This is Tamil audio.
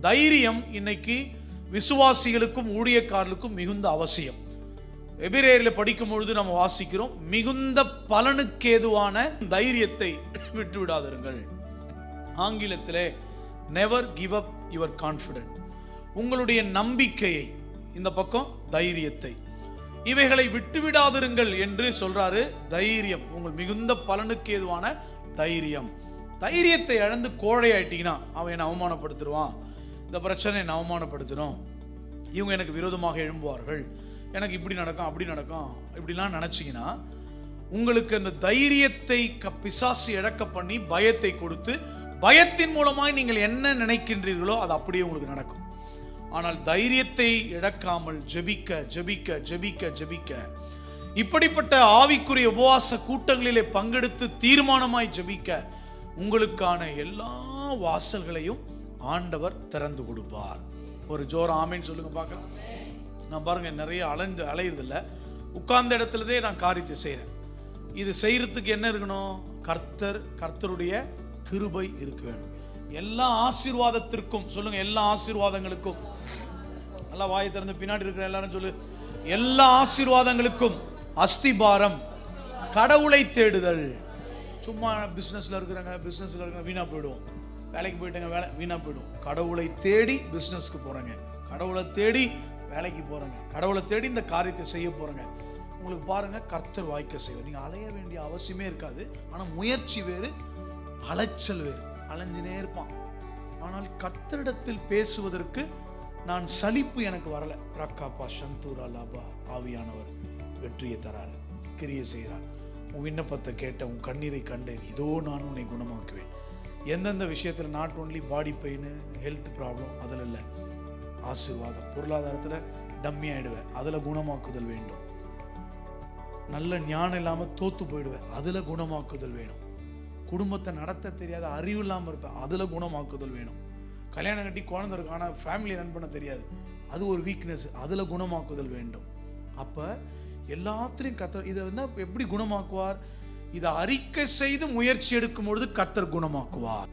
தைரியம் இன்னைக்கு விசுவாசிகளுக்கும் ஊழியக்காரர்களுக்கும் மிகுந்த அவசியம். எபிரேயரில் படிக்கும் பொழுது நம்ம வாசிக்கிறோம், மிகுந்த பலனுக்கேதுவான தைரியத்தை விட்டு விடாதிருங்கள். ஆங்கிலத்திலே never give up your confident, உங்களுடைய நம்பிக்கையை, இந்த பக்கம் தைரியத்தை, இவைகளை விட்டுவிடாதிருங்கள் என்று சொல்றாரு. தைரியம், உங்கள் மிகுந்த பலனுக்கேதுவான தைரியம். தைரியத்தை இழந்து கோழை ஆயிட்டீங்கன்னா அவன் என்னை அவமானப்படுத்திடுவான், இந்த பிரச்சனை என்னை அவமானப்படுத்தணும், இவங்க எனக்கு விரோதமாக எழும்புவார்கள், எனக்கு இப்படி நடக்கும் அப்படி நடக்கும், இப்படிலாம் நினைச்சிங்கன்னா உங்களுக்கு அந்த தைரியத்தை பிசாசு இழக்க பண்ணி பயத்தை கொடுத்து, பயத்தின் மூலமாய் நீங்கள் என்ன நினைக்கின்றீர்களோ அது அப்படியே உங்களுக்கு நடக்கும். ஆனால் தைரியத்தை இழக்காமல் ஜெபிக்க ஜெபிக்க ஜெபிக்க ஜெபிக்க, இப்படிப்பட்ட ஆவிக்குரிய உபவாச கூட்டங்களிலே பங்கெடுத்து தீர்மானமாய் ஜெபிக்க, உங்களுக்கான எல்லா வாசல்களையும் ஆண்டவர் திறந்து கொடுப்பார். ஒரு ஜோர ஆமேன்னு சொல்லுங்க பார்க்கலாம். நான் பாருங்க, நிறைய அலையிறதில்ல, உட்கார்ந்த இடத்துலதே நான் காரியத்தை செய்கிறேன். இது செய்யறதுக்கு என்ன இருக்கணும்? கர்த்தருடைய கிருபை இருக்க வேணும். எல்லா ஆசீர்வாதத்திற்கும் சொல்லுங்க, எல்லா ஆசீர்வாதங்களுக்கும், நல்லா வாயை திறந்து பின்னாடி இருக்கிற எல்லாரும் சொல்லு, எல்லா ஆசீர்வாதங்களுக்கும் அஸ்திபாரம் கடவுளை தேடுதல். சும்மா பிஸ்னஸ்ல இருக்கிறாங்க வீணா போயிடுவோம், வேலைக்கு போயிட்டாங்க வேலை வீணா போயிடும். கடவுளை தேடி பிஸ்னஸ்க்கு போறேங்க, கடவுளை தேடி வேலைக்கு போறேங்க, கடவுளை தேடி இந்த காரியத்தை செய்ய போறேங்க. உங்களுக்கு பாருங்க, கர்த்தர் வாய்க்க செய்வார். நீங்க அலைய வேண்டிய அவசியமே இருக்காது. ஆனா முயற்சி வேறு, அலைச்சல் வேறு. அலைஞ்சினே இருப்பான். ஆனால் கர்த்தரிடத்தில் பேசுவதற்கு நான் சலிப்பு எனக்கு வரல. ரக்காப்பா சந்தூரா லாபா, ஆவியானவர் வெற்றியை தராரு, கிரியை செய்கிறார். உன் விண்ணப்பத்தை கேட்ட, உன் கண்ணீரை கண்டேன், இதோ நான் உன்னை குணமாக்குவேன். எந்தெந்த விஷயத்தில், not only body pain, health problem, அதில் இல்லை, ஆசீர்வாதம், பொருளாதாரத்தில் டம்மி ஆயிடுவேன், அதில் குணமாக்குதல் வேண்டும். நல்ல ஞானம் இல்லாமல் தோத்து போயிடுவேன், அதில் குணமாக்குதல் வேணும். குடும்பத்தை நடத்த தெரியாத அறிவு இல்லாமல் இருப்பேன், அதில் குணமாக்குதல் வேணும். கல்யாணம் கட்டி குழந்தை இருக்கு, ஆனால் ஃபேமிலி ரன் பண்ண தெரியாது, அது ஒரு வீக்னஸ், அதில் குணமாக்குதல் வேண்டும். அப்போ எல்லாத்திலையும் கர்த்தர் இதை எப்படி குணமாக்குவார்? இதை அறிக்கை செய்து முயற்சி எடுக்கும் பொழுது கர்த்தர் குணமாக்குவார்.